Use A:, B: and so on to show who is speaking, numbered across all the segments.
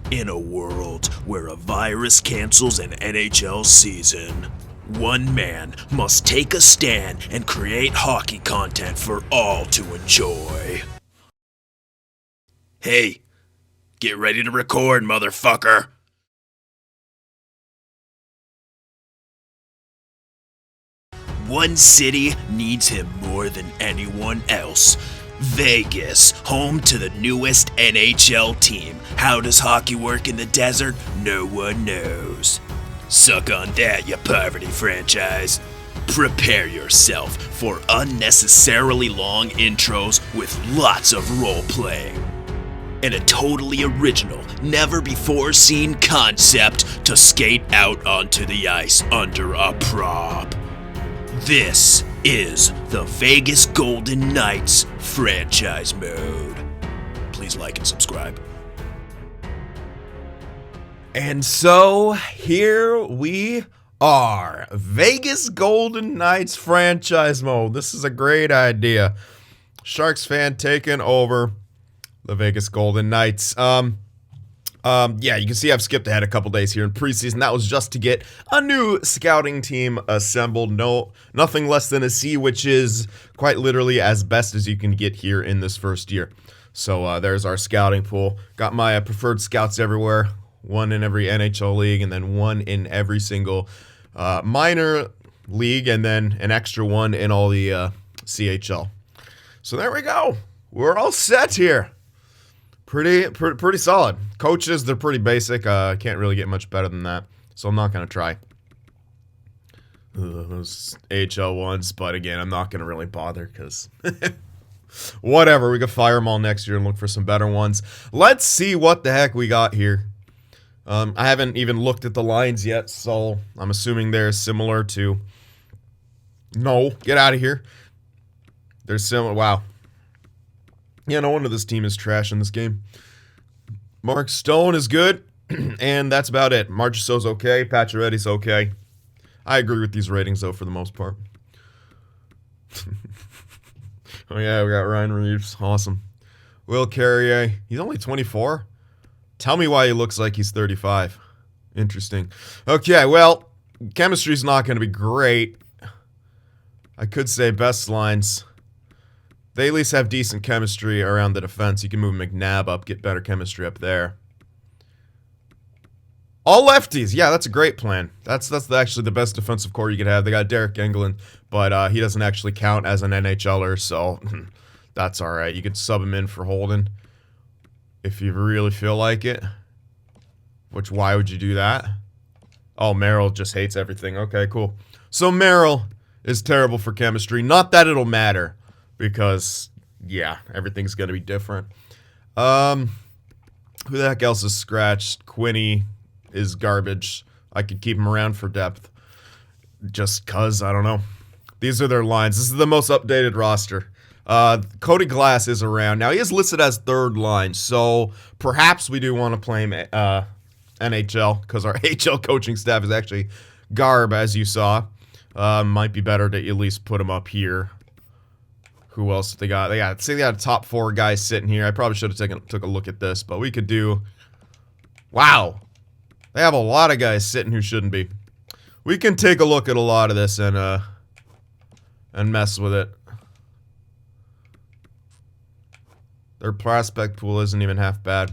A: In a world where a virus cancels an NHL season, one man must take a stand and create hockey content for all to enjoy. Hey, get ready to record, motherfucker! One city needs him more than anyone else. Vegas, home to the newest NHL team. How does hockey work in the desert? No one knows. Suck on that, you poverty franchise. Prepare yourself for unnecessarily long intros with lots of role playing. And a totally original, never before seen concept to skate out onto the ice under a prop. This is the Vegas Golden Knights franchise mode. Please like and subscribe.
B: And so here we are, Vegas Golden Knights franchise mode. This is a great idea. Sharks fan taking over the Vegas Golden Knights. Yeah, you can see I've skipped ahead a couple days here in preseason. That was just to get a new scouting team assembled. Nothing less than a C, which is quite literally as best as you can get here in this first year. So there's our scouting pool. Got my preferred scouts everywhere. One in every NHL league, and then one in every single minor league, and then an extra one in all the CHL. So there we go. We're all set here. Pretty solid. Coaches, they're pretty basic. Can't really get much better than that, so I'm not going to try those AHL ones. But again, I'm not going to really bother because whatever. We could fire them all next year and look for some better ones. Let's see what the heck we got here. I haven't even looked at the lines yet, so I'm assuming they're similar to... No, get out of here. They're similar. Wow. Yeah, no wonder this team is trash in this game. Mark Stone is good, and that's about it. Marchessault's okay. Pacioretty's okay. I agree with these ratings, though, for the most part. Oh, yeah, we got Ryan Reeves. Awesome. Will Carrier. He's only 24? Tell me why he looks like he's 35. Interesting. Okay, well, chemistry's not going to be great. I could say best lines. They at least have decent chemistry around the defense. You can move McNabb up, get better chemistry up there. All lefties. Yeah, that's a great plan. That's actually the best defensive core you could have. They got Derek Engelland, but he doesn't actually count as an NHLer, so that's all right. You could sub him in for Holden if you really feel like it. Which, why would you do that? Oh, Merrill just hates everything. Okay, cool. So Merrill is terrible for chemistry. Not that it'll matter. Because, yeah, everything's going to be different. Who the heck else is scratched? Quinney is garbage. I could keep him around for depth. Just because, I don't know. These are their lines. This is the most updated roster. Cody Glass is around. Now, he is listed as third line. So, perhaps we do want to play him NHL. Because our HL coaching staff is actually garb, as you saw. Might be better to at least put him up here. Who else they got? They got a top 4 guys sitting here. I probably should have took a look at this, but we could do... Wow. They have a lot of guys sitting who shouldn't be. We can take a look at a lot of this and mess with it. Their prospect pool isn't even half bad.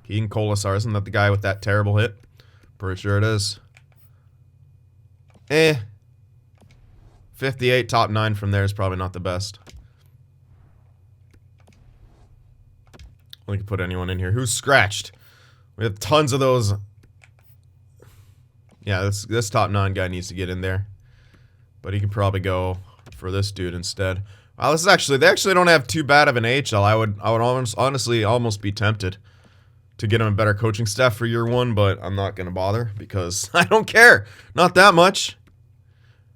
B: Keegan Colasar, isn't that the guy with that terrible hit? Pretty sure it is. 58, top 9 from there is probably not the best. We can put anyone in here. Who's scratched? We have tons of those. Yeah, this top 9 guy needs to get in there. But he can probably go for this dude instead. Wow, this is actually... They actually don't have too bad of an AHL. I would honestly almost be tempted to get him a better coaching staff for year 1, but I'm not going to bother because I don't care. Not that much.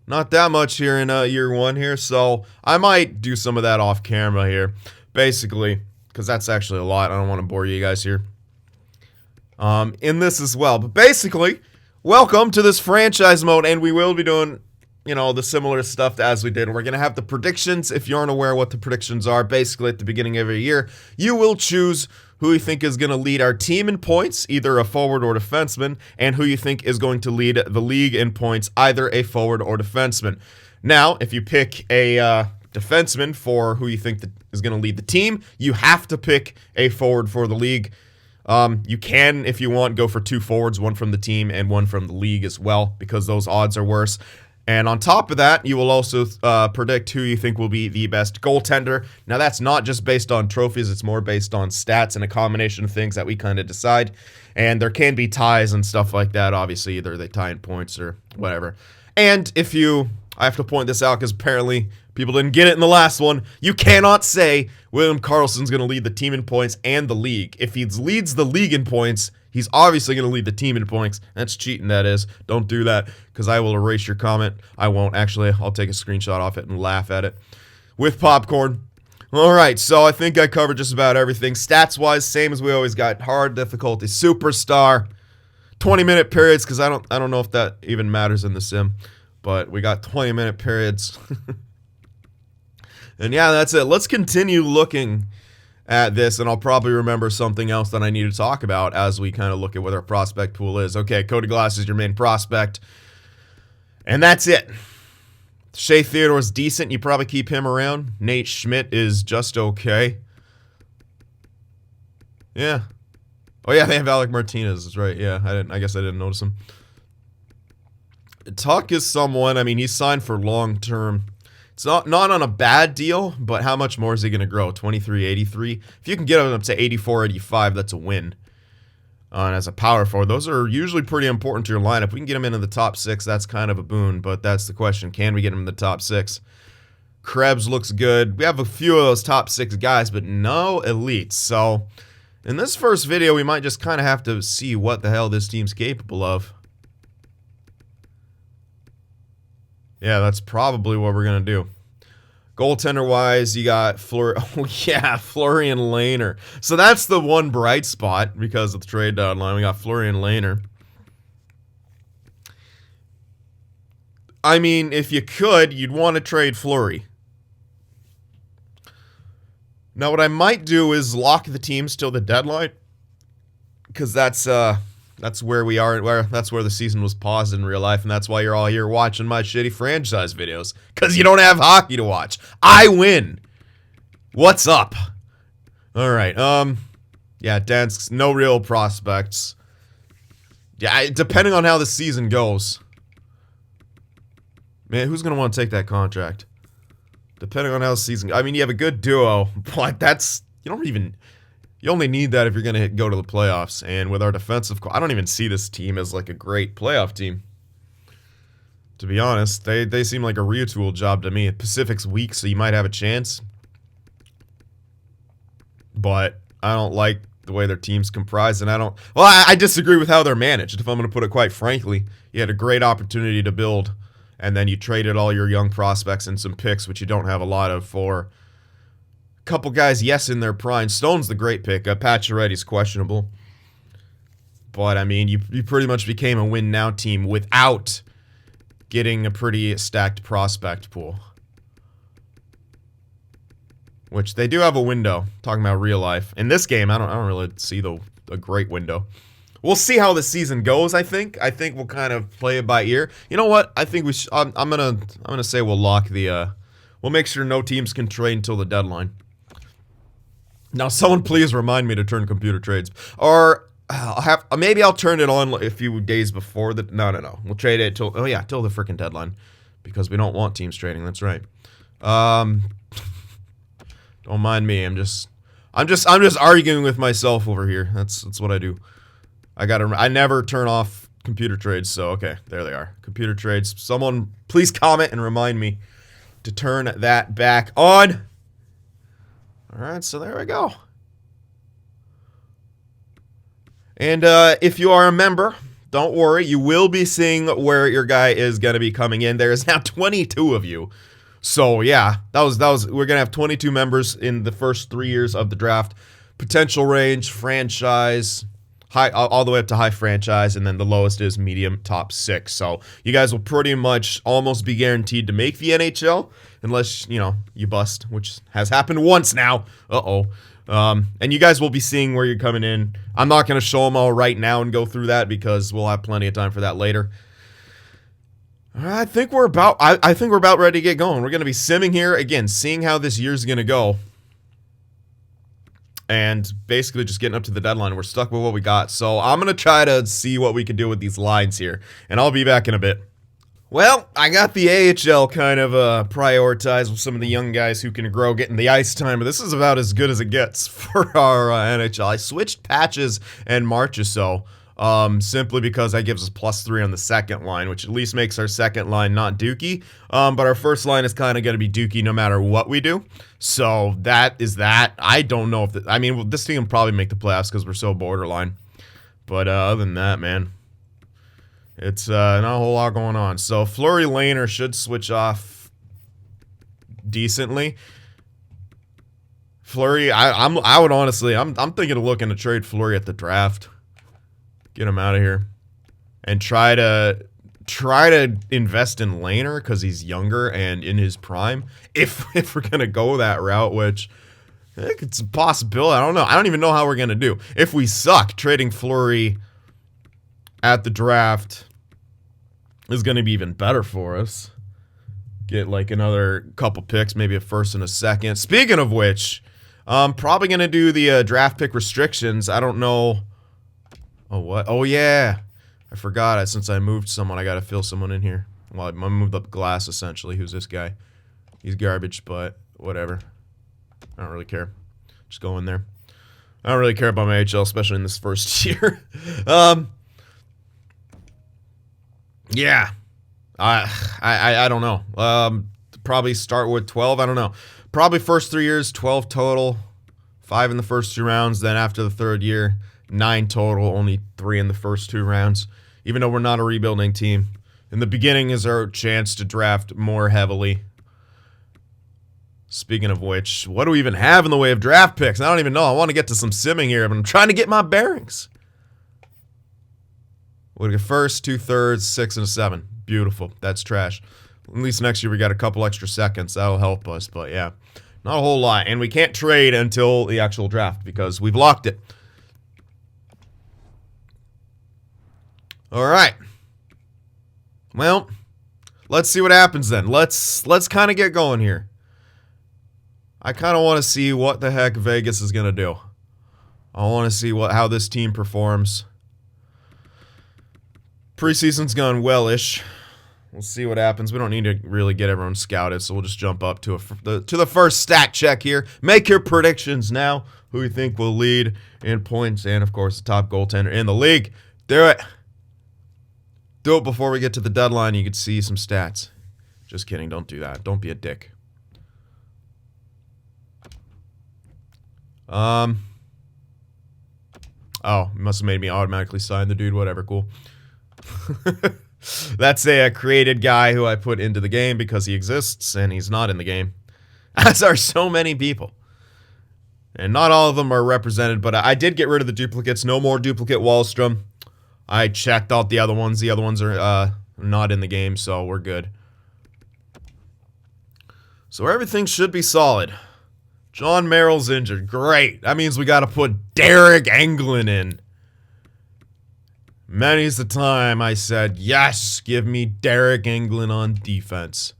B: Not that much here in year 1 here, so I might do some of that off camera here. Basically, because that's actually a lot. I don't want to bore you guys here. In this as well. But basically, welcome to this franchise mode, and we will be doing the similar stuff as we did. We're going to have the predictions. If you aren't aware what the predictions are, basically at the beginning of every year, you will choose who you think is going to lead our team in points, either a forward or defenseman, and who you think is going to lead the league in points, either a forward or defenseman. Now, if you pick a defenseman for who you think is going to lead the team, you have to pick a forward for the league. You can, if you want, go for 2 forwards, one from the team and one from the league as well, because those odds are worse. And on top of that, you will also predict who you think will be the best goaltender. Now, that's not just based on trophies. It's more based on stats and a combination of things that we kind of decide. And there can be ties and stuff like that. Obviously, either they tie in points or whatever. And I have to point this out because apparently people didn't get it in the last one. You cannot say William Karlsson's going to lead the team in points and the league. If he leads the league in points, he's obviously going to lead the team in points. That's cheating, that is. Don't do that, because I will erase your comment. I won't, actually. I'll take a screenshot off it and laugh at it with popcorn. All right, so I think I covered just about everything. Stats-wise, same as we always got. Hard difficulty, superstar, 20-minute periods, because I don't know if that even matters in the sim, but we got 20-minute periods. And yeah, that's it. Let's continue looking at this, and I'll probably remember something else that I need to talk about as we kind of look at what our prospect pool is. Okay, Cody Glass is your main prospect, and that's it. Shea Theodore's decent. You probably keep him around. Nate Schmidt is just okay. Yeah. Oh yeah, they have Alec Martinez. That's right. Yeah, I guess I didn't notice him. Tuck is someone. I mean, he's signed for long term. It's not on a bad deal, but how much more is he going to grow? 23, 83? If you can get him up to 84, 85, that's a win. And as a power forward, those are usually pretty important to your lineup. We can get him into the top 6, that's kind of a boon, but that's the question. Can we get him in the top 6? Krebs looks good. We have a few of those top 6 guys, but no elites. So in this first video, we might just kind of have to see what the hell this team's capable of. Yeah, that's probably what we're going to do. Goaltender-wise, you got Fleury and Lehner. So that's the one bright spot because of the trade deadline. We got Fleury and Lehner. I mean, if you could, you'd want to trade Fleury. Now, what I might do is lock the teams till the deadline, because that's where we are. That's where the season was paused in real life, and that's why you're all here watching my shitty franchise videos, because you don't have hockey to watch. I win. What's up? All right. Yeah, Dansk, no real prospects. Yeah, depending on how the season goes. Man, who's gonna want to take that contract? Depending on how the season. I mean, you have a good duo, but you only need that if you're going to go to the playoffs. And with our defensive core, I don't even see this team as like a great playoff team. To be honest, they seem like a retool job to me. Pacific's weak, so you might have a chance. But I don't like the way their team's comprised, and I disagree with how they're managed, if I'm going to put it quite frankly. You had a great opportunity to build, and then you traded all your young prospects and some picks, which you don't have a lot of, for couple guys, yes, in their prime. Stone's the great pick. Pacioretty's questionable. But, I mean, you pretty much became a win-now team without getting a pretty stacked prospect pool. Which, they do have a window, talking about real life. In this game, I don't really see a great window. We'll see how the season goes, I think. I think we'll kind of play it by ear. You know what? I think we should, I'm gonna say we'll lock the, we'll make sure no teams can trade until the deadline. Now, someone please remind me to turn computer trades. Or maybe I'll turn it on a few days before the... No. We'll trade it till... Oh, yeah, till the freaking deadline. Because we don't want teams trading. That's right. Don't mind me. I'm just arguing with myself over here. That's what I do. I never turn off computer trades, so okay, there they are. Computer trades. Someone please comment and remind me to turn that back on. Alright, so there we go. And if you are a member, don't worry, you will be seeing where your guy is going to be coming in. There is now 22 of you. So yeah, we're going to have 22 members in the first 3 years of the draft. Potential range, franchise, high, all the way up to high franchise, and then the lowest is medium top 6. So you guys will pretty much almost be guaranteed to make the NHL unless, you know, you bust, which has happened once now. And you guys will be seeing where you're coming in. I'm not going to show them all right now and go through that because we'll have plenty of time for that later. I think we're about ready to get going. We're going to be simming here again, seeing how this year's going to go. And basically just getting up to the deadline. We're stuck with what we got. So I'm going to try to see what we can do with these lines here. And I'll be back in a bit. Well, I got the AHL kind of prioritized with some of the young guys who can grow getting the ice time. But this is about as good as it gets for our NHL. I switched Patches and Marchessault. Simply because that gives us +3 on the second line, which at least makes our second line not dookie. But our first line is kind of going to be dookie no matter what we do. So that is that. I don't know if this team will probably make the playoffs because we're so borderline. But other than that, man, it's not a whole lot going on. So Fleury Laner should switch off decently. Fleury, I would honestly, I'm thinking of looking to trade Fleury at the draft. Get him out of here, and try to invest in Laner because he's younger and in his prime. If we're gonna go that route, which I think it's a possibility. I don't know. I don't even know how we're gonna do. If we suck, trading Fleury at the draft is gonna be even better for us. Get like another couple picks, maybe a first and a second. Speaking of which, I'm probably gonna do the draft pick restrictions. I don't know. Oh, what? Oh, yeah. I forgot. Since I moved someone, I got to fill someone in here. Well, I moved up Glass, essentially. Who's this guy? He's garbage, but whatever. I don't really care. Just go in there. I don't really care about my HL, especially in this first year. Yeah. I don't know. Probably start with 12. I don't know. Probably first 3 years, 12 total. 5 in the first 2 rounds. Then after the 3rd year, 9 total, only 3 in the first 2 rounds, even though we're not a rebuilding team. In the beginning is our chance to draft more heavily. Speaking of which, what do we even have in the way of draft picks? I don't even know. I want to get to some simming here, but I'm trying to get my bearings. We'll get first, 2 thirds, 6, and a 7. Beautiful. That's trash. At least next year we got a couple extra seconds. That'll help us, but yeah. Not a whole lot. And we can't trade until the actual draft because we've locked it. All right. Well, let's see what happens then. Let's kind of get going here. I kind of want to see what the heck Vegas is going to do. I want to see how this team performs. Preseason's gone well-ish. We'll see what happens. We don't need to really get everyone scouted, so we'll just jump up to the first stat check here. Make your predictions now. Who you think will lead in points and, of course, the top goaltender in the league. Do it. Do it before we get to the deadline. You can see some stats. Just kidding. Don't do that. Don't be a dick. Oh, must have made me automatically sign the dude. Whatever. Cool. That's a created guy who I put into the game because he exists and he's not in the game. As are so many people. And not all of them are represented, but I did get rid of the duplicates. No more duplicate Wallstrom. I checked out the other ones. The other ones are not in the game, so we're good. So everything should be solid. John Merrill's injured. Great. That means we got to put Derek Englund in. Many's the time I said, yes, give me Derek Englund on defense.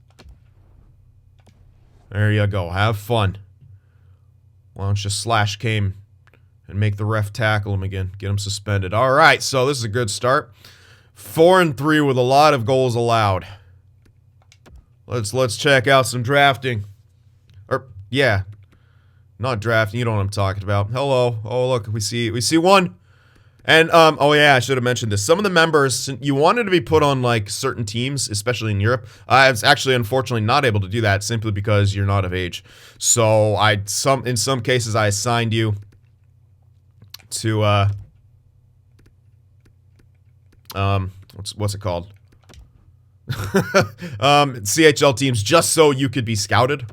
B: There you go. Have fun. Why don't you slash Kane and make the ref tackle him again. Get him suspended. All right, so this is a good start. 4-3 with a lot of goals allowed. Let's check out some drafting. Yeah. Not drafting. You know what I'm talking about. Hello. Oh, look. We see one. And, oh yeah, I should have mentioned this. Some of the members, you wanted to be put on, like, certain teams, especially in Europe. I was actually, unfortunately, not able to do that simply because you're not of age. So, in some cases, I assigned you to, what's it called? CHL teams, just so you could be scouted.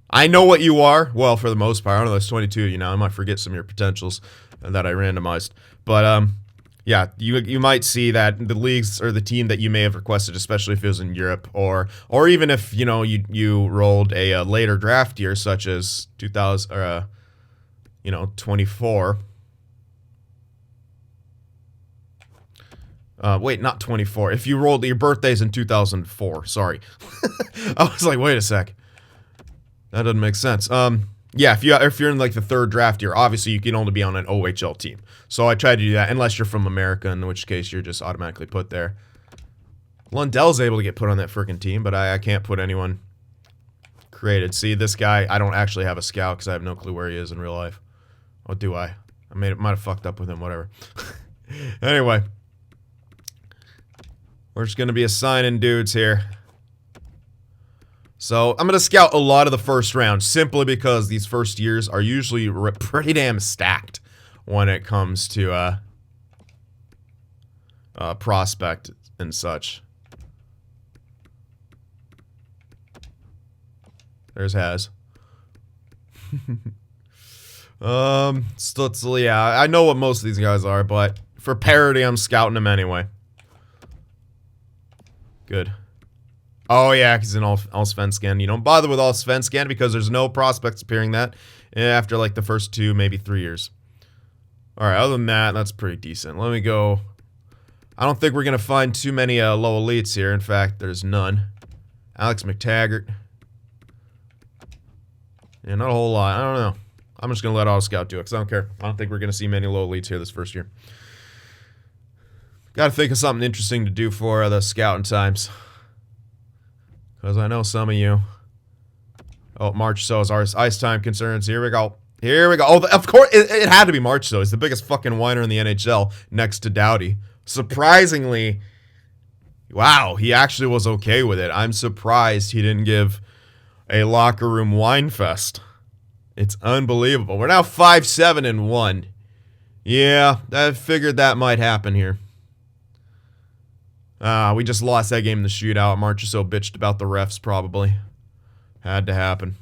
B: I know what you are. Well, for the most part. I don't know, there's 22 of you now. I might forget some of your potentials. that I randomized. But yeah, you might see that the leagues or the team that you may have requested, especially if it was in Europe, or even if you rolled a later draft year, such as 2000 or 24. Wait, not 24. If you rolled your birthday's in 2004, sorry. I was like, wait a sec. That doesn't make sense. Yeah, if you're in like the third draft year, obviously you can only be on an OHL team. So I tried to do that, unless you're from America, in which case you're just automatically put there. Lundell's able to get put on that freaking team, but I can't put anyone created. See, this guy, I don't actually have a scout because I have no clue where he is in real life. Or do I? Might have fucked up with him, whatever. Anyway. We're just going to be assigning dudes here. So, I'm going to scout a lot of the first round, simply because these first years are usually pretty damn stacked when it comes to prospect and such. There's Haz. Stutzel, yeah, I know what most of these guys are, but for parity, I'm scouting them anyway. Good. Oh, yeah, because in Allsvenskan, you don't bother with Allsvenskan because there's no prospects appearing that after, like, the first 2, maybe 3 years. Alright, other than that, that's pretty decent. Let me go. I don't think we're going to find too many low elites here. In fact, there's none. Alex McTaggart. Yeah, not a whole lot. I don't know. I'm just going to let Auto Scout do it because I don't care. I don't think we're going to see many low elites here this first year. Got to think of something interesting to do for the scouting times. Because I know some of you. Oh, March so is our ice time concerns. Here we go. Here we go. Oh, of course, it had to be March so. He's the biggest fucking whiner in the NHL next to Doughty. Surprisingly, wow, he actually was okay with it. I'm surprised he didn't give a locker room wine fest. It's unbelievable. We're now 5-7-1. Yeah, I figured that might happen here. We just lost that game in the shootout. March or so bitched about the refs, probably. Had to happen.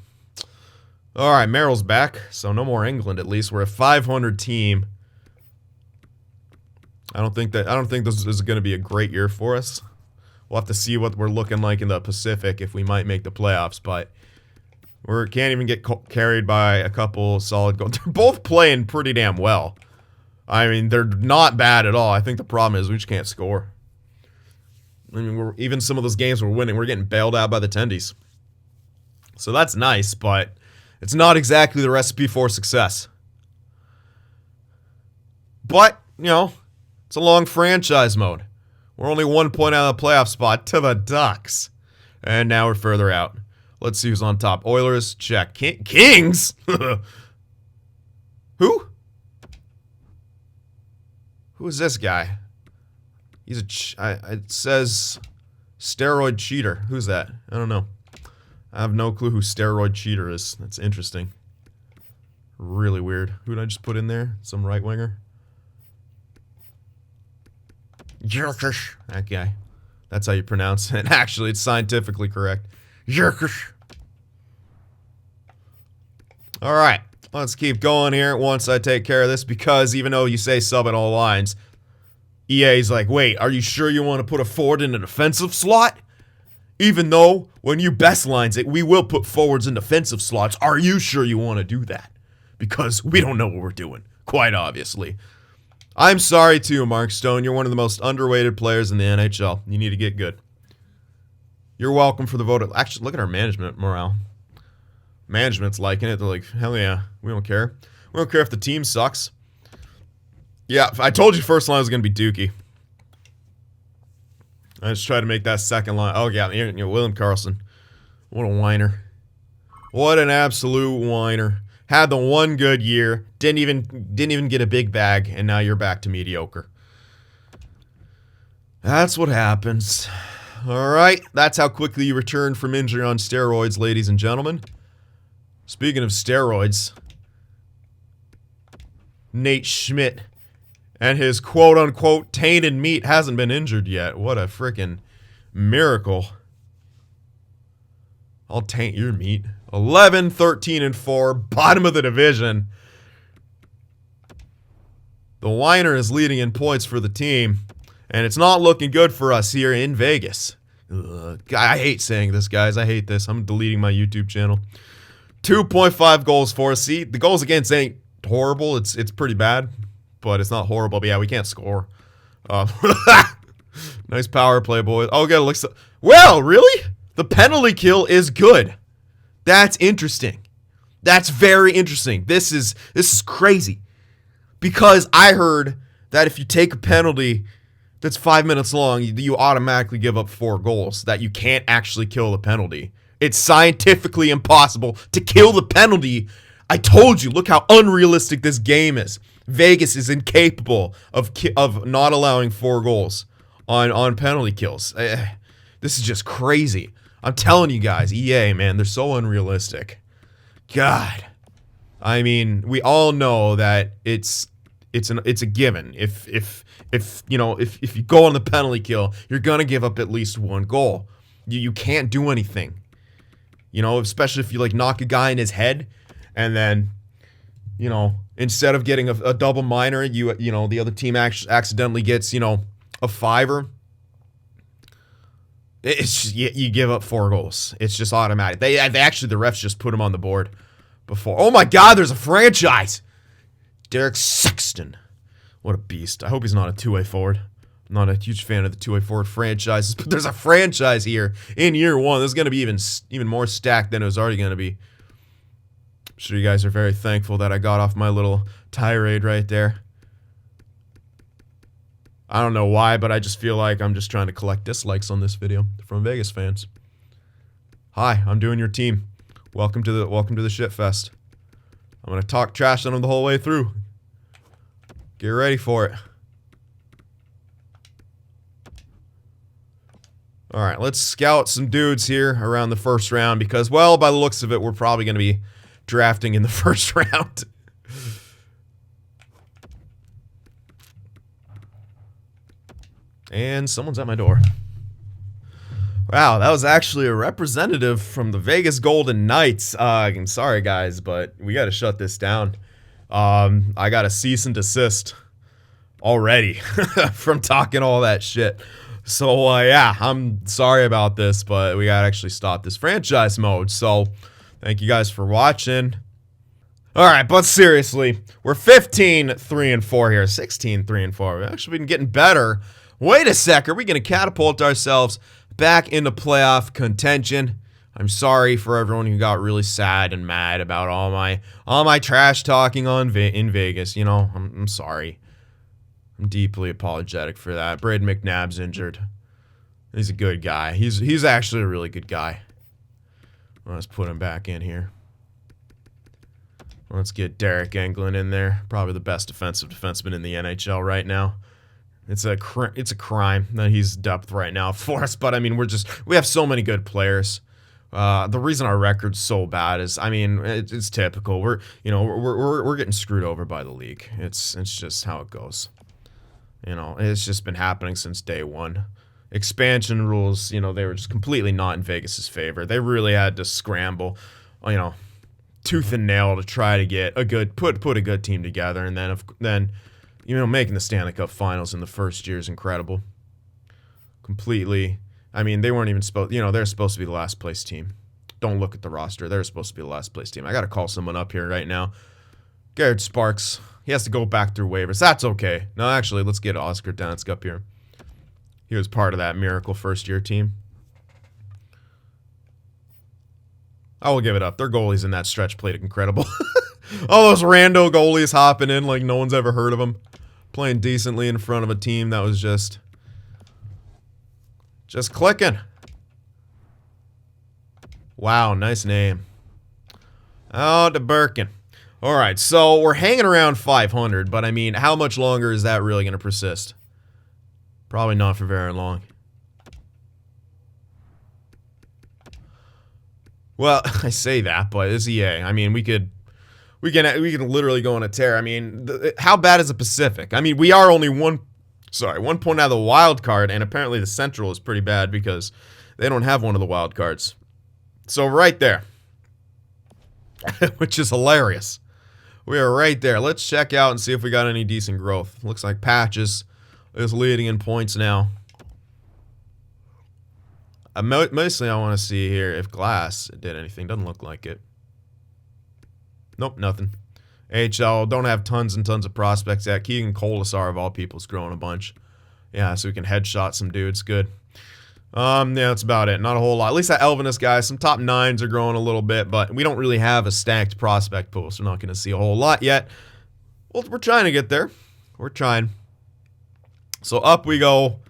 B: Alright, Merrill's back, so no more England at least. We're a 500 team. I don't think this is going to be a great year for us. We'll have to see what we're looking like in the Pacific if we might make the playoffs, but we can't even get carried by a couple solid goals. They're both playing pretty damn well. I mean, they're not bad at all. I think the problem is we just can't score. I mean, even some of those games we're winning, we're getting bailed out by the tendies. So that's nice, but it's not exactly the recipe for success. But, it's a long franchise mode. We're only 1 point out of the playoff spot to the Ducks. And now we're further out. Let's see who's on top. Oilers, check. Kings? Who? Who is this guy? He's it says steroid cheater. Who's that? I don't know. I have no clue who steroid cheater is. That's interesting. Really weird. Who did I just put in there? Some right winger? Jerkish. That guy. That's how you pronounce it. Actually, it's scientifically correct. Jerkish. Alright. Let's keep going here once I take care of this, because even though you say sub in all lines, EA's like, wait, are you sure you want to put a forward in a defensive slot? Even though, when you best lines it, we will put forwards in defensive slots. Are you sure you want to do that? Because we don't know what we're doing, quite obviously. I'm sorry to you, Mark Stone. You're one of the most underrated players in the NHL. You need to get good. You're welcome for the vote. Actually, look at our management morale. Management's liking it. They're like, hell yeah, we don't care. We don't care if the team sucks. Yeah, I told you first line was going to be Dookie. I just tried to make that second line. Oh, yeah, William Karlsson. What a whiner. What an absolute whiner. Had the one good year. Didn't even get a big bag, and now you're back to mediocre. That's what happens. Alright, that's how quickly you return from injury on steroids, ladies and gentlemen. Speaking of steroids, Nate Schmidt and his quote-unquote tainted meat hasn't been injured yet. What a frickin' miracle. I'll taint your meat. 11, 13, and 4, bottom of the division. The whiner is leading in points for the team, and it's not looking good for us here in Vegas. Ugh, I hate saying this, guys. I hate this. I'm deleting my YouTube channel. 2.5 goals for us. See, the goals against ain't horrible. It's pretty bad, but it's not horrible. But yeah, we can't score. Nice power play, boys. Oh, good. Looks. Well, really? The penalty kill is good. That's interesting. That's very interesting. This is crazy. Because I heard that if you take a penalty that's 5 minutes long, you automatically give up 4 goals. That you can't actually kill the penalty. It's scientifically impossible to kill the penalty. I told you, look how unrealistic this game is. Vegas is incapable of not allowing 4 goals on penalty kills. This is just crazy. I'm telling you guys, EA, man, they're so unrealistic. God. I mean, we all know that it's a given. If you go on the penalty kill, you're gonna give up at least 1 goal. You can't do anything. You know, especially if you like knock a guy in his head, and then, you know, instead of getting a double minor, you know the other team accidentally gets, you know, a 5er. It's just, you give up 4 goals. It's just automatic. They actually, the refs just put him on the board before. Oh my God, there's a franchise. Derek Sexton. What a beast. I hope he's not a two-way forward. I'm not a huge fan of the two-way forward franchises, but there's a franchise here in year 1. This is going to be even more stacked than it was already going to be. I'm sure you guys are very thankful that I got off my little tirade right there. I don't know why, but I just feel like I'm just trying to collect dislikes on this video from Vegas fans. Hi, I'm doing your team. Welcome to the shit fest. I'm gonna talk trash on them the whole way through. Get ready for it. All right, let's scout some dudes here around the first round because, well, by the looks of it, we're probably gonna be drafting in the first round. And someone's at my door. Wow, that was actually a representative from the Vegas Golden Knights. I'm sorry, guys, but we got to shut this down. I got a cease and desist already from talking all that shit. So, yeah, I'm sorry about this, but we got to actually stop this franchise mode. So, thank you guys for watching. All right, but seriously, we're 15-3-4 here. 16-3-4. We've actually been getting better. Wait a sec, are we going to catapult ourselves back into playoff contention? I'm sorry for everyone who got really sad and mad about all my trash talking in Vegas. You know, I'm sorry. I'm deeply apologetic for that. Braden McNabb's injured. He's a good guy. He's actually a really good guy. Let's put him back in here. Let's get Derek Englund in there. Probably the best defensive defenseman in the NHL right now. It's a crime that he's depth right now for us, but I mean we have so many good players. The reason our record's so bad is, I mean, it's typical. We're getting screwed over by the league. It's just how it goes. You know, it's just been happening since day 1. Expansion rules, you know, they were just completely not in Vegas's favor. They really had to scramble, you know, tooth and nail to try to get a good put a good team together, and then you know, making the Stanley Cup Finals in the first year is incredible. Completely. I mean, they weren't even supposed, you know, they're supposed to be the last place team. Don't look at the roster. They're supposed to be the last place team. I got to call someone up here right now. Garrett Sparks. He has to go back through waivers. That's okay. No, actually, let's get Oscar Dansk up here. He was part of that miracle first-year team. I will give it up. Their goalies in that stretch played incredible. All those rando goalies hopping in like no one's ever heard of them. Playing decently in front of a team that was just clicking. Wow, nice name. Oh, the Birkin. All right, so we're hanging around 500, but I mean, how much longer is that really going to persist? Probably not for very long. Well, I say that, but it's EA. I mean, we can literally go on a tear. I mean, how bad is the Pacific? I mean, we are only 1 point out of the wild card, and apparently the Central is pretty bad because they don't have one of the wild cards. So right there, which is hilarious. We are right there. Let's check out and see if we got any decent growth. Looks like Patches is leading in points now. Mostly I want to see here if Glass did anything. Doesn't look like it. Nope, nothing. AHL, don't have tons and tons of prospects yet. Keegan Colasar, of all people, is growing a bunch. Yeah, so we can headshot some dudes. Good. Yeah, that's about it. Not a whole lot. At least that Elvinus guy, some top 9s are growing a little bit, but we don't really have a stacked prospect pool, so we're not going to see a whole lot yet. Well, we're trying to get there. We're trying. So up we go.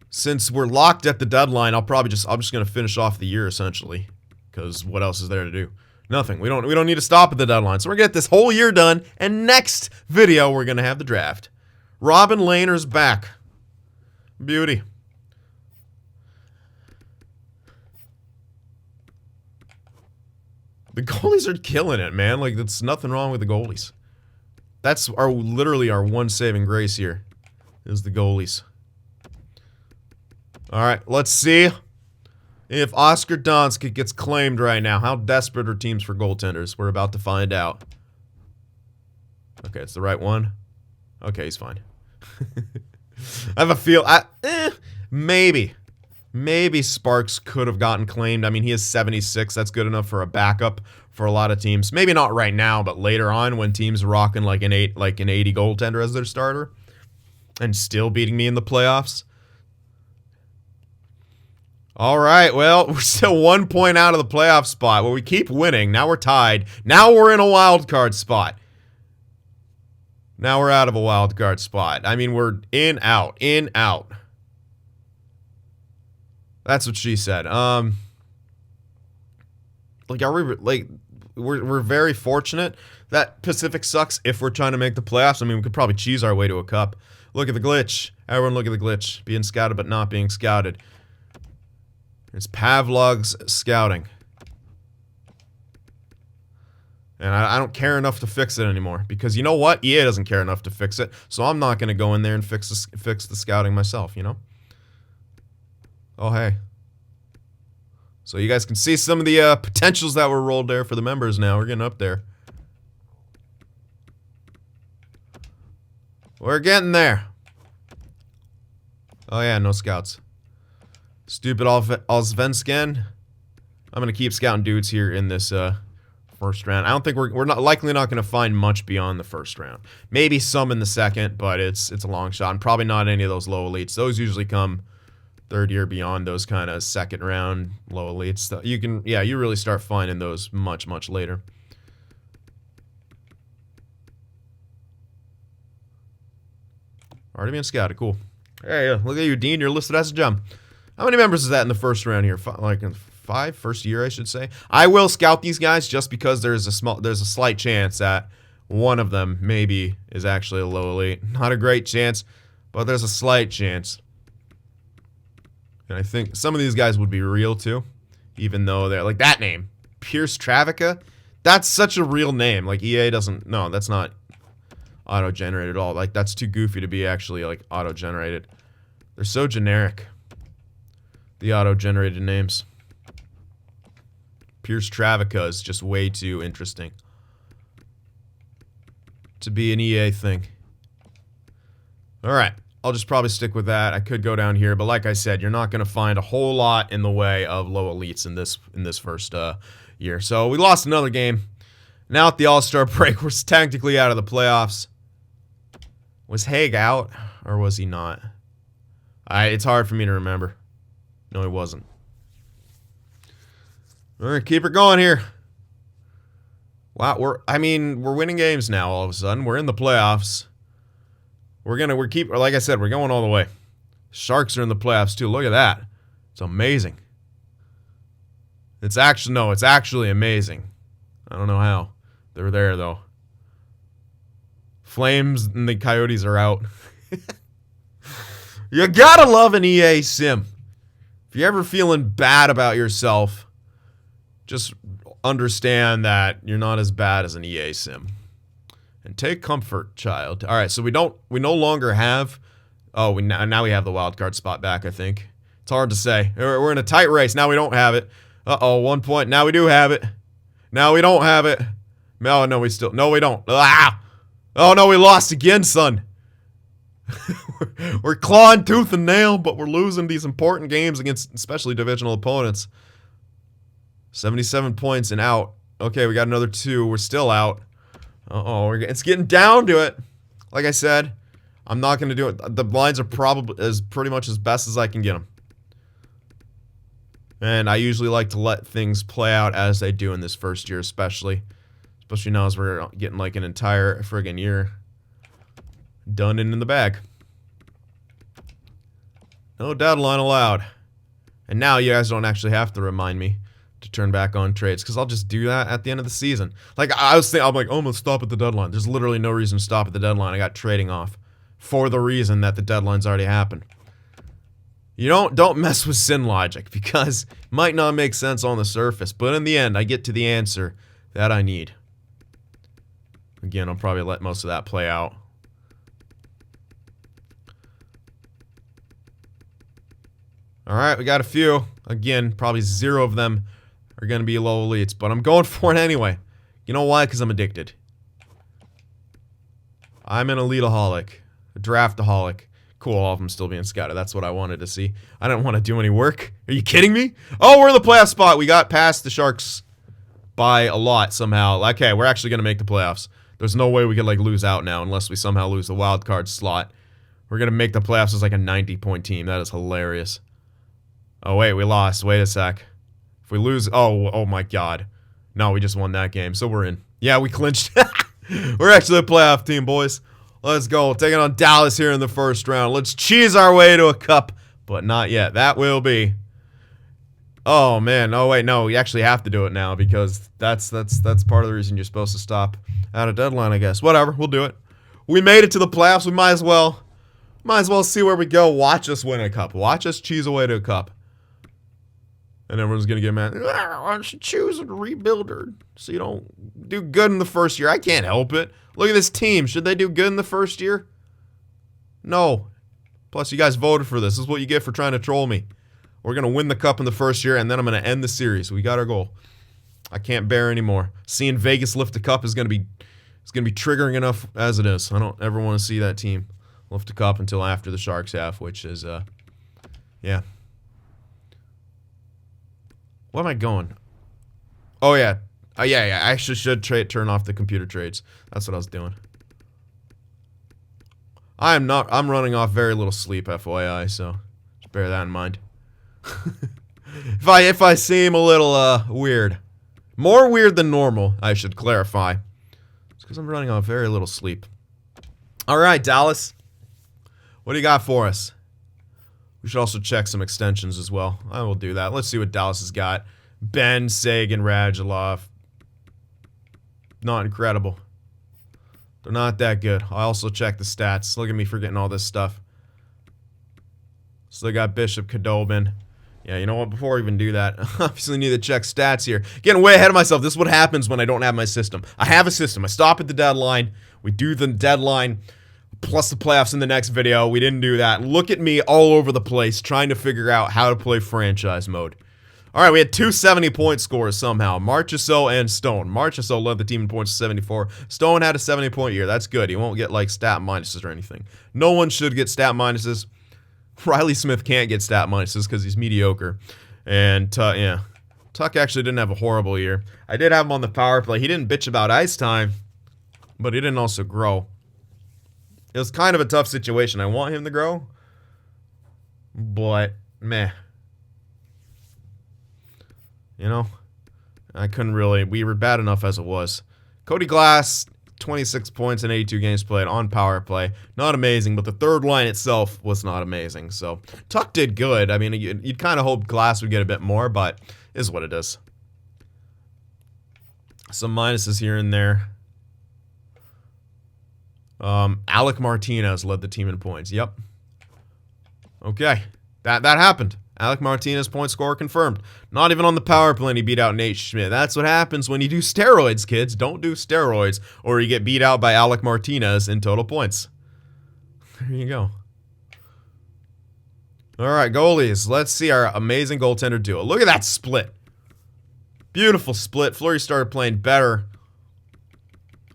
B: Since we're locked at the deadline, I'm just going to finish off the year, essentially. Because what else is there to do? Nothing. We don't need to stop at the deadline. So we're going to get this whole year done, and next video, we're going to have the draft. Robin Lehner's back. Beauty. The goalies are killing it, man. Like, there's nothing wrong with the goalies. That's literally our one saving grace here, is the goalies. All right, let's see if Oscar Donskis gets claimed right now. How desperate are teams for goaltenders? We're about to find out. Okay, it's the right one. Okay, he's fine. I have a feel. Maybe Sparks could have gotten claimed. I mean, he is 76. That's good enough for a backup for a lot of teams. Maybe not right now, but later on when teams are rocking like an 80 goaltender as their starter and still beating me in the playoffs. All right, well, we're still 1 point out of the playoff spot. Well, we keep winning. Now we're tied. Now we're in a wild card spot. Now we're out of a wild card spot. I mean, we're in, out, in, out. That's what she said. Like, are we, like, we're very fortunate that Pacific sucks if we're trying to make the playoffs. I mean, we could probably cheese our way to a cup. Look at the glitch. Everyone look at the glitch. Being scouted but not being scouted. It's Pavlov's scouting. And I don't care enough to fix it anymore. Because you know what? EA doesn't care enough to fix it. So I'm not going to go in there and fix the scouting myself, you know? Oh, hey. So you guys can see some of the potentials that were rolled there for the members now. We're getting up there. We're getting there. Oh, yeah, no scouts. Stupid Allsvenskan. I'm going to keep scouting dudes here in this first round. I don't think we're likely not going to find much beyond the first round. Some in the second, but it's a long shot. And probably not any of those low elites. Those usually come third year beyond those kind of second round low elites. You really start finding those much later. Already being scouted. Cool. Hey, look at you, Dean. You're listed as a gem. How many members is that in the first round here? Five? First year, I should say. I will scout these guys just because there's a slight chance that one of them maybe is actually a low elite. Not a great chance, but there's a slight chance. And I think some of these guys would be real too, even though they're like that name, Pierce Travica. That's such a real name. Like EA doesn't. No, that's not auto-generated at all. Like that's too goofy to be actually like auto-generated. They're so generic. The auto-generated names. Pierce Travica is just way too interesting to be an EA thing. All right. I'll just probably stick with that. I could go down here, but like I said, you're not going to find a whole lot in the way of low elites in this first year. So we lost another game. Now at the All-Star break, we're technically out of the playoffs. Was Haig out, or was he not? It's hard for me to remember. No, he wasn't. All right, keep it going here. Wow, we're winning games now. All of a sudden, we're in the playoffs. Like I said, we're going all the way. Sharks are in the playoffs too. Look at that. It's amazing. It's actually amazing. I don't know how. They're there though. Flames and the Coyotes are out. You gotta love an EA sim. If you're ever feeling bad about yourself, just understand that you're not as bad as an EA sim. And take comfort, child. All right, so we no longer have. Oh, now we have the wild card spot back. I think it's hard to say. We're in a tight race now. We don't have it. 1 point. Now we do have it. Now we don't have it. No, no, we still... No, we don't. Ah! Oh, no, we lost again, son. We're clawing tooth and nail, but we're losing these important games against especially divisional opponents. 77 points and out. Okay, we got another 2. We're still out. Uh-oh, it's getting down to it. Like I said, I'm not going to do it. The lines are probably pretty much as best as I can get them. And I usually like to let things play out as they do in this first year, especially now as we're getting like an entire friggin' year done and in the bag. No deadline allowed. And now you guys don't actually have to remind me to turn back on trades, because I'll just do that at the end of the season. Like, I'm like, oh, I'm going to stop at the deadline. There's literally no reason to stop at the deadline. I got trading off for the reason that the deadline's already happened. You don't mess with sin logic, because it might not make sense on the surface, but in the end, I get to the answer that I need. Again, I'll probably let most of that play out. Alright, we got a few. Again, probably 0 of them are going to be low elites, but I'm going for it anyway. You know why? Because I'm addicted. I'm an eliteaholic. A draftaholic. Cool, all of them still being scouted. That's what I wanted to see. I didn't want to do any work. Are you kidding me? Oh, we're in the playoff spot. We got past the Sharks by a lot somehow. Okay, we're actually going to make the playoffs. There's no way we could, like, lose out now unless we somehow lose the wild card slot. We're going to make the playoffs as, like, a 90-point team. That is hilarious. Oh, wait, we lost. Wait a sec. If we lose... Oh my God. No, we just won that game, so we're in. Yeah, we clinched. We're actually a playoff team, boys. Let's go. Taking on Dallas here in the first round. Let's cheese our way to a cup, but not yet. That will be. Oh, man. Oh, wait, no. We actually have to do it now because that's part of the reason you're supposed to stop at a deadline, I guess. Whatever. We'll do it. We made it to the playoffs. We might as well see where we go. Watch us win a cup. Watch us cheese away to a cup. And everyone's going to get mad. Why don't you choose a rebuilder so you don't do good in the first year? I can't help it. Look at this team. Should they do good in the first year? No. Plus, you guys voted for this. This is what you get for trying to troll me. We're going to win the cup in the first year, and then I'm going to end the series. We got our goal. I can't bear anymore. Seeing Vegas lift a cup is going to be triggering enough as it is. I don't ever want to see that team lift a cup until after the Sharks have, which is, yeah. Where am I going? Oh, yeah. Yeah. I actually should turn off the computer trades. That's what I was doing. I'm running off very little sleep, FYI, so just bear that in mind. If I seem a little, weird. More weird than normal, I should clarify. It's because I'm running off very little sleep. Alright, Dallas. What do you got for us? We should also check some extensions as well. I will do that. Let's see what Dallas has got. Ben, Sagan, Radulov. Not incredible. They're not that good. I also check the stats. Look at me forgetting all this stuff. Still got Bishop, Khudobin. Yeah, you know what? Before I even do that, I obviously need to check stats here. Getting way ahead of myself. This is what happens when I don't have my system. I have a system. I stop at the deadline. We do the deadline plus the playoffs in the next video. We didn't do that. Look at me all over the place trying to figure out how to play franchise mode. Alright, we had two 70-point scores somehow. Marchessault and Stone. Marchessault led the team in points 74. Stone had a 70-point year. That's good. He won't get, like, stat minuses or anything. No one should get stat minuses. Riley Smith can't get stat minuses because he's mediocre. And, yeah. Tuck actually didn't have a horrible year. I did have him on the power play. He didn't bitch about ice time, but he didn't also grow. It was kind of a tough situation. I want him to grow, but, meh. You know, I couldn't really. We were bad enough as it was. Cody Glass, 26 points in 82 games played on power play. Not amazing, but the third line itself was not amazing. So, Tuck did good. I mean, you'd kind of hope Glass would get a bit more, but it is what it is. Some minuses here and there. Alec Martinez led the team in points. Yep. Okay. That happened. Alec Martinez point scorer confirmed. Not even on the power play, he beat out Nate Schmidt. That's what happens when you do steroids, kids. Don't do steroids, or you get beat out by Alec Martinez in total points. There you go. Alright, goalies. Let's see our amazing goaltender duo. Look at that split. Beautiful split. Fleury started playing better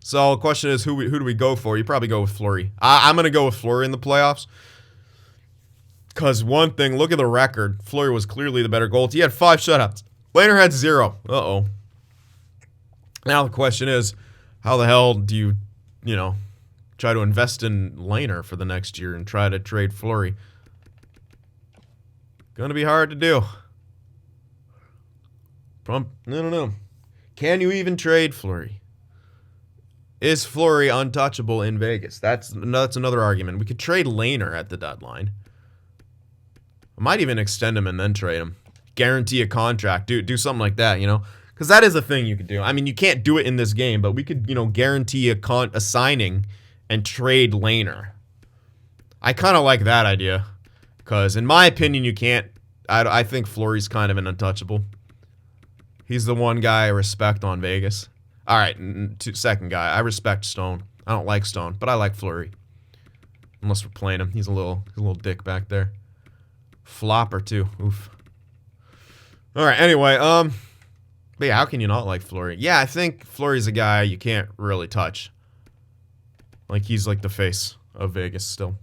B: So the question is, who do we go for? You probably go with Fleury. I'm going to go with Fleury in the playoffs. Because one thing, look at the record. Fleury was clearly the better goalie. He had 5 shutouts. Lehner had 0. Uh-oh. Now the question is, how the hell do you try to invest in Lehner for the next year and try to trade Fleury? Gonna be hard to do. I don't know. Can you even trade Fleury? Is Fleury untouchable in Vegas? That's another argument. We could trade Lehner at the deadline. I might even extend him and then trade him. Guarantee a contract. Do something like that, Because that is a thing you could do. I mean, you can't do it in this game, but we could, guarantee a signing and trade Lehner. I kind of like that idea. Because in my opinion, you can't. I think Fleury's kind of an untouchable. He's the one guy I respect on Vegas. All right, second guy. I respect Stone. I don't like Stone, but I like Fleury. Unless we're playing him. He's a little dick back there. Flopper, too. Oof. All right, anyway, but yeah, how can you not like Fleury? Yeah, I think Fleury's a guy you can't really touch. Like, he's like the face of Vegas still.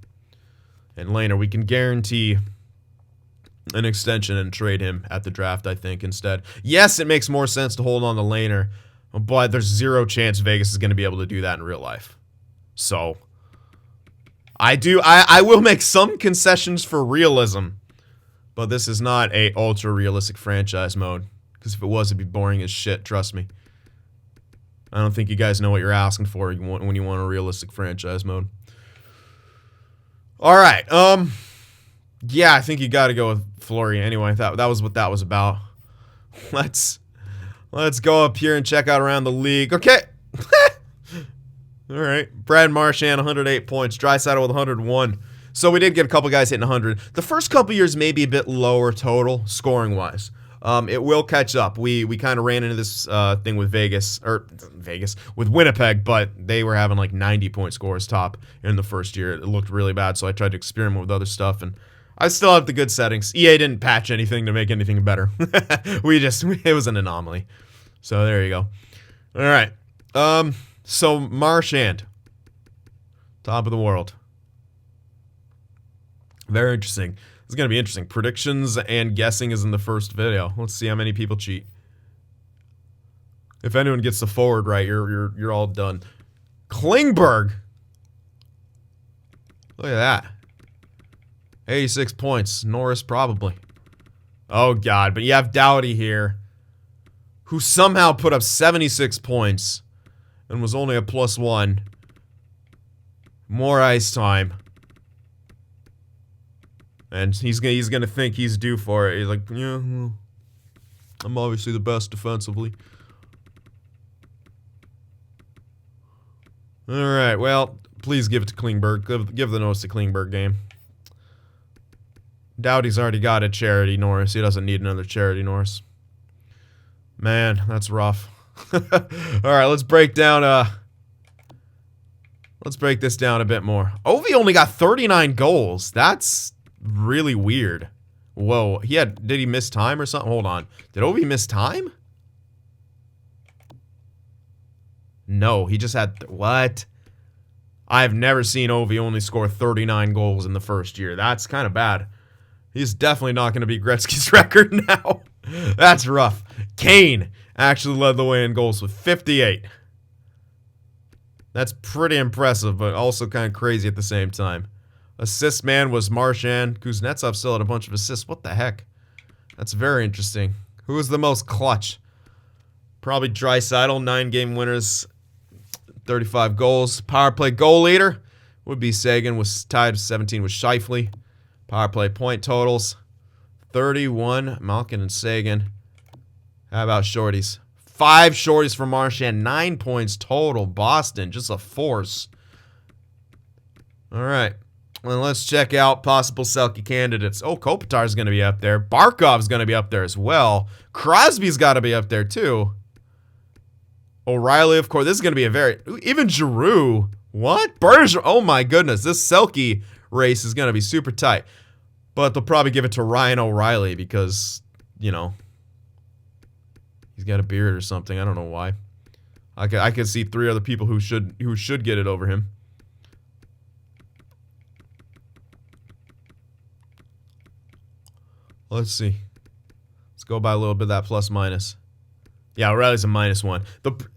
B: And Lehner, we can guarantee an extension and trade him at the draft, I think, instead. Yes, it makes more sense to hold on to Lehner, but there's 0 chance Vegas is going to be able to do that in real life. So, I will make some concessions for realism, but this is not a ultra-realistic franchise mode. Because if it was, it'd be boring as shit, trust me. I don't think you guys know what you're asking for when you want a realistic franchise mode. All right, yeah, I think you got to go with Fleury anyway. That was what that was about. Let's go up here and check out around the league. Okay. All right. Brad Marchand, 108 points. Draisaitl with 101. So we did get a couple guys hitting 100. The first couple years may be a bit lower total scoring-wise. It will catch up. We kind of ran into this thing with with Winnipeg, but they were having like 90-point scores top in the first year. It looked really bad, so I tried to experiment with other stuff, and I still have the good settings. EA didn't patch anything to make anything better. It was an anomaly. So there you go. All right. So Marchand, top of the world. Very interesting. This is going to be interesting. Predictions and guessing is in the first video. Let's see how many people cheat. If anyone gets the forward right, you're all done. Klingberg. Look at that. 86 points. Norris probably. Oh, God. But you have Doughty here, who somehow put up 76 points and was only a +1. More ice time. And he's gonna think he's due for it. He's like, yeah, well, I'm obviously the best defensively. All right, well, please give it to Klingberg. Give the notes to Klingberg game. Doughty's already got a charity Norris. He doesn't need another charity Norris. Man, that's rough. All right, let's break down. Let's break this down a bit more. Ovi only got 39 goals. That's really weird. Whoa, did he miss time or something? Hold on. Did Ovi miss time? No, he just had, what? I've never seen Ovi only score 39 goals in the first year. That's kind of bad. He's definitely not going to beat Gretzky's record now. That's rough. Kane actually led the way in goals with 58. That's pretty impressive, but also kind of crazy at the same time. Assist man was Marchand. Kuznetsov still had a bunch of assists. What the heck? That's very interesting. Who was the most clutch? Probably Draisaitl, 9 game winners, 35 goals. Power play goal leader would be Sagan, was tied 17 with Scheifele. Power play point totals, 31, Malkin and Sagan. How about shorties? 5 shorties for Marchand, 9 points total. Boston, just a force. All right. Well, let's check out possible Selke candidates. Oh, Kopitar's going to be up there. Barkov's going to be up there as well. Crosby's got to be up there too. O'Reilly, of course. This is going to be even Giroux. What? Bergeron. Oh my goodness. This Selke race is going to be super tight. But they'll probably give it to Ryan O'Reilly because, he's got a beard or something. I don't know why. I could see 3 other people who should get it over him. Let's see. Let's go by a little bit of that plus minus. Yeah, O'Reilly's a -1.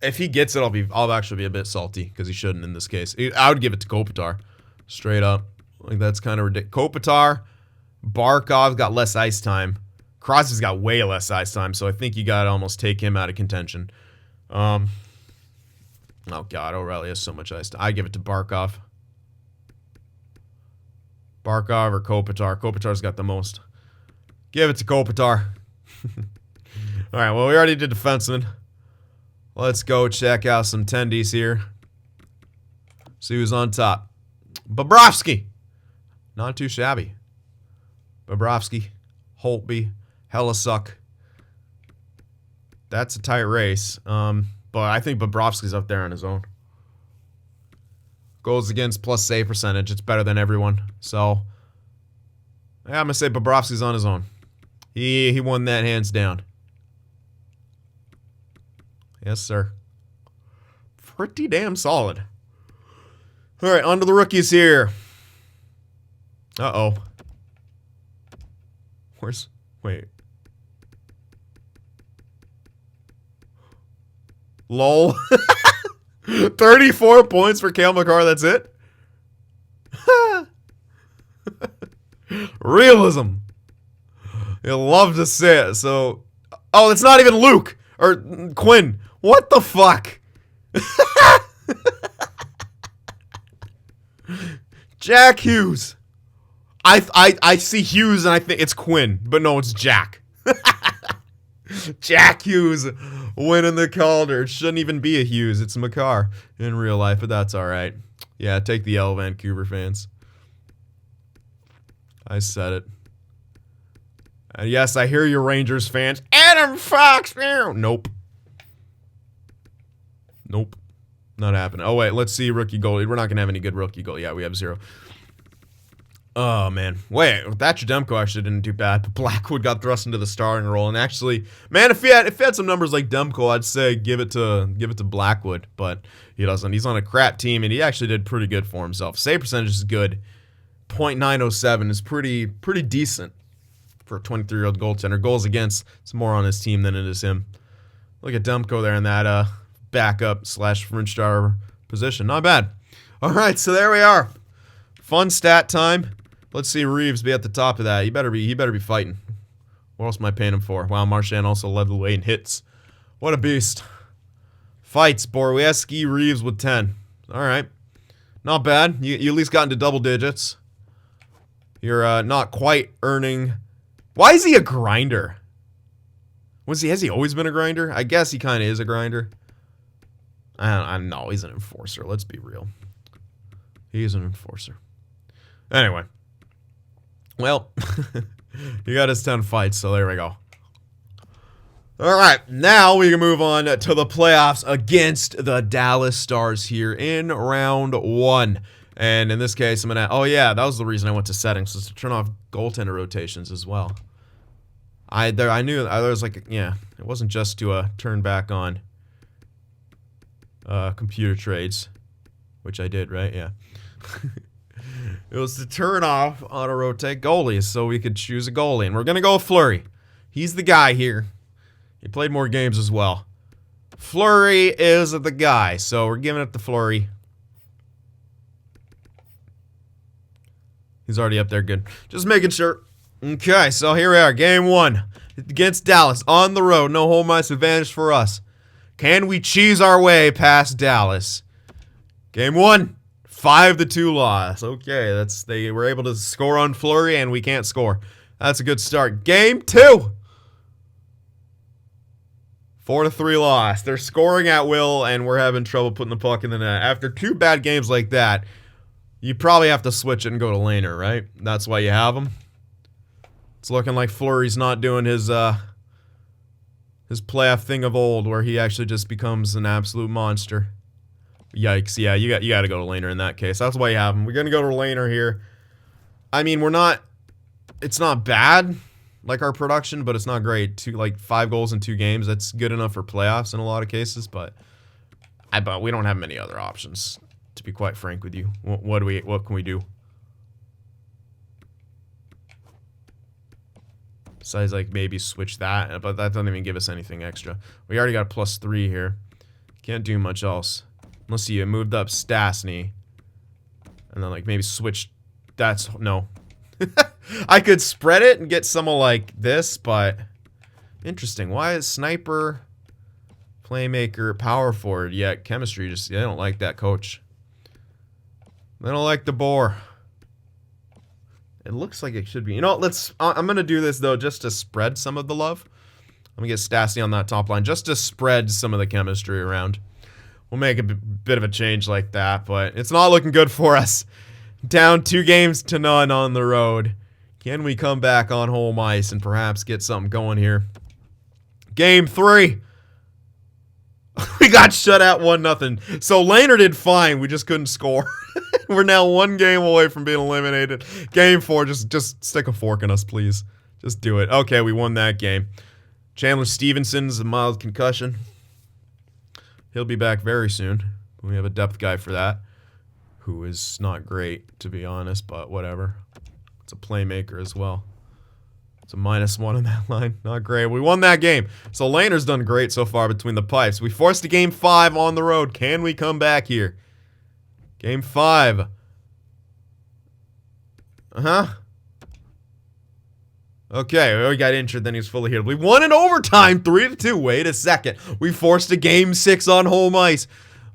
B: If he gets it, I'll actually be a bit salty because he shouldn't in this case. I would give it to Kopitar, straight up. Like that's kind of ridiculous. Kopitar, Barkov's got less ice time. Crosby's got way less ice time, so I think you gotta almost take him out of contention. Oh God, O'Reilly has so much ice time. I give it to Barkov. Barkov or Kopitar. Kopitar's got the most. Give it to Kopitar. All right, well, we already did defenseman. Let's go check out some tendies here. See who's on top. Bobrovsky. Not too shabby. Bobrovsky, Holtby, Hellesuck. That's a tight race. But I think Bobrovsky's up there on his own. Goals against plus save percentage. It's better than everyone. So, yeah, I'm going to say Bobrovsky's on his own. He won that hands down. Yes, sir. Pretty damn solid. All right, on to the rookies here. Uh-oh. Wait. Lol. 34 points for Cale Makar, that's it? Realism. You'll love to see it. So, oh, it's not even Luke or Quinn. What the fuck? Jack Hughes. I see Hughes and I think it's Quinn, but no, it's Jack. Jack Hughes winning the Calder. It shouldn't even be a Hughes. It's Makar in real life, but that's all right. Yeah, take the L, Vancouver fans. I said it. And yes, I hear you, Rangers fans. Adam Fox. Nope. Nope. Not happening. Oh, wait. Let's see rookie goalie. We're not going to have any good rookie goalie. Yeah, we have 0. Oh, man. Wait. Thatcher Demko actually didn't do bad. But Blackwood got thrust into the starting role. And actually, man, if he had some numbers like Demko, I'd say give it to Blackwood. But he doesn't. He's on a crap team, and he actually did pretty good for himself. Save percentage is good. .907 is pretty decent for a 23-year-old goaltender. Goals against, it's more on his team than it is him. Look at Demko there in that backup / fringe star position. Not bad. All right, so there we are. Fun stat time. Let's see Reeves be at the top of that. He better be fighting. What else am I paying him for? Wow, Marchand also led the way in hits. What a beast. Fights, Borowski, Reeves with 10. All right. Not bad. You at least got into double digits. You're not quite earning. Why is he a grinder? Has he always been a grinder? I guess he kind of is a grinder. I don't know. He's an enforcer. Let's be real. He's an enforcer. Anyway. Well, he got his 10 fights, so there we go. All right, now we can move on to the playoffs against the Dallas Stars here in round 1. And in this case, I'm going to... Oh, yeah, that was the reason I went to settings, was to turn off goaltender rotations as well. I knew... I was like, yeah, it wasn't just to turn back on computer trades, which I did, right? Yeah. It was to turn off auto-rotate goalies so we could choose a goalie. And we're going to go with Fleury. He's the guy here. He played more games as well. Fleury is the guy, so we're giving it to Fleury. He's already up there, good. Just making sure. Okay, so here we are, game 1 against Dallas on the road. No home ice advantage for us. Can we cheese our way past Dallas? Game 1, 5-2 loss. Okay, they were able to score on Fleury, and we can't score. That's a good start. Game 2. 4-3 loss. They're scoring at will, and we're having trouble putting the puck in the net. After 2 bad games like that, you probably have to switch it and go to Laner, right? That's why you have him. It's looking like Fleury's not doing his playoff thing of old, where he actually just becomes an absolute monster. Yikes! Yeah, you got to go to Laner in that case. That's why you have him. We're gonna go to Laner here. I mean, it's not bad, like our production, but it's not great. 5 goals in 2 games. That's good enough for playoffs in a lot of cases, but But we don't have many other options, to be quite frank with you. What can we do? Besides, like, maybe switch that, but that doesn't even give us anything extra. We already got a +3 here. Can't do much else. Unless you moved up Stastny. And then, like, maybe switch... no. I could spread it and get someone like this, but... Interesting. Why is Sniper, Playmaker, Power Forward, yet Chemistry just... They don't like that coach. They don't like the boar. It looks like it should be. You know, I'm going to do this, though, just to spread some of the love. Let me get Stastny on that top line, just to spread some of the chemistry around. We'll make a bit of a change like that, but it's not looking good for us. Down 2-0 on the road. Can we come back on home ice and perhaps get something going here? Game 3. We got shut out 1-0. So Laner did fine. We just couldn't score. We're now 1 game away from being eliminated. Game 4, just stick a fork in us, please. Just do it. Okay, we won that game. Chandler Stevenson's a mild concussion. He'll be back very soon. We have a depth guy for that, who is not great, to be honest, but whatever. It's a playmaker as well. It's a -1 on that line. Not great. We won that game. So Laner's done great so far between the pipes. We forced a game 5 on the road. Can we come back here? Game 5. Okay, we got injured, then he was fully healed. We won in overtime, 3-2. Wait a second. We forced a game 6 on home ice.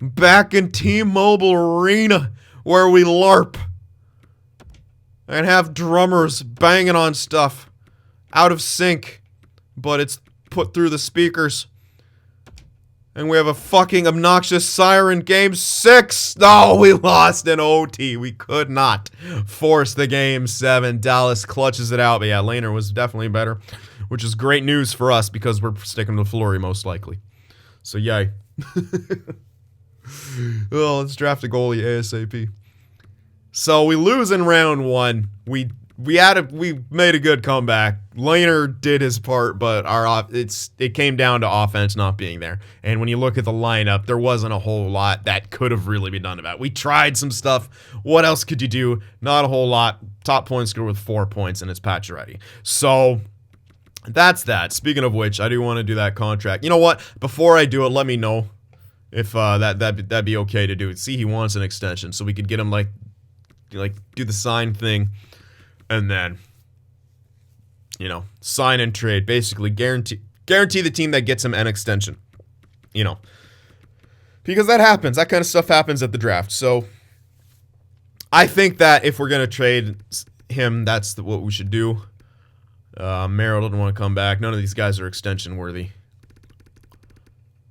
B: Back in T-Mobile Arena, where we LARP. And have drummers banging on stuff. Out of sync. But it's put through the speakers. And we have a fucking obnoxious siren. Game 6. No, we lost in OT. We could not force the game 7. Dallas clutches it out. But yeah, Laner was definitely better. Which is great news for us because we're sticking to Fleury most likely. So yay. Oh, let's draft a goalie ASAP. So we lose in round 1. We made a good comeback. Laner did his part, but it came down to offense not being there. And when you look at the lineup, there wasn't a whole lot that could have really been done about it. We tried some stuff. What else could you do? Not a whole lot. Top point scorer with 4 points, and it's Pacioretty. So that's that. Speaking of which, I do want to do that contract. You know what? Before I do it, let me know if that'd be okay to do. See, he wants an extension, so we could get him like do the sign thing. And then, you know, sign and trade. Basically, guarantee the team that gets him an extension. You know. Because that happens. That kind of stuff happens at the draft. So, I think that if we're going to trade him, that's what we should do. Merrill doesn't want to come back. None of these guys are extension worthy.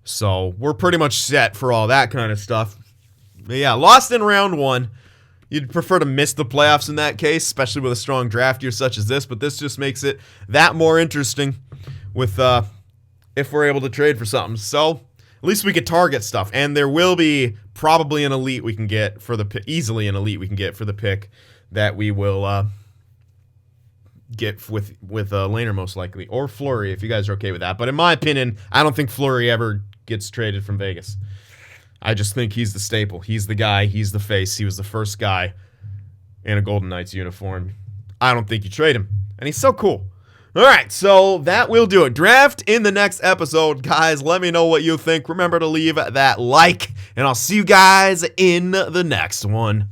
B: So, we're pretty much set for all that kind of stuff. But yeah, lost in round 1. You'd prefer to miss the playoffs in that case, especially with a strong draft year such as this, but this just makes it that more interesting with if we're able to trade for something. So, at least we could target stuff, and there will be probably an elite we can get for the easily an elite we can get for the pick that we will get with Laner most likely, or Fleury if you guys are okay with that. But in my opinion, I don't think Fleury ever gets traded from Vegas. I just think he's the staple. He's the guy. He's the face. He was the first guy in a Golden Knights uniform. I don't think you trade him. And he's so cool. All right, so that will do it. Draft in the next episode, guys. Let me know what you think. Remember to leave that like, and I'll see you guys in the next one.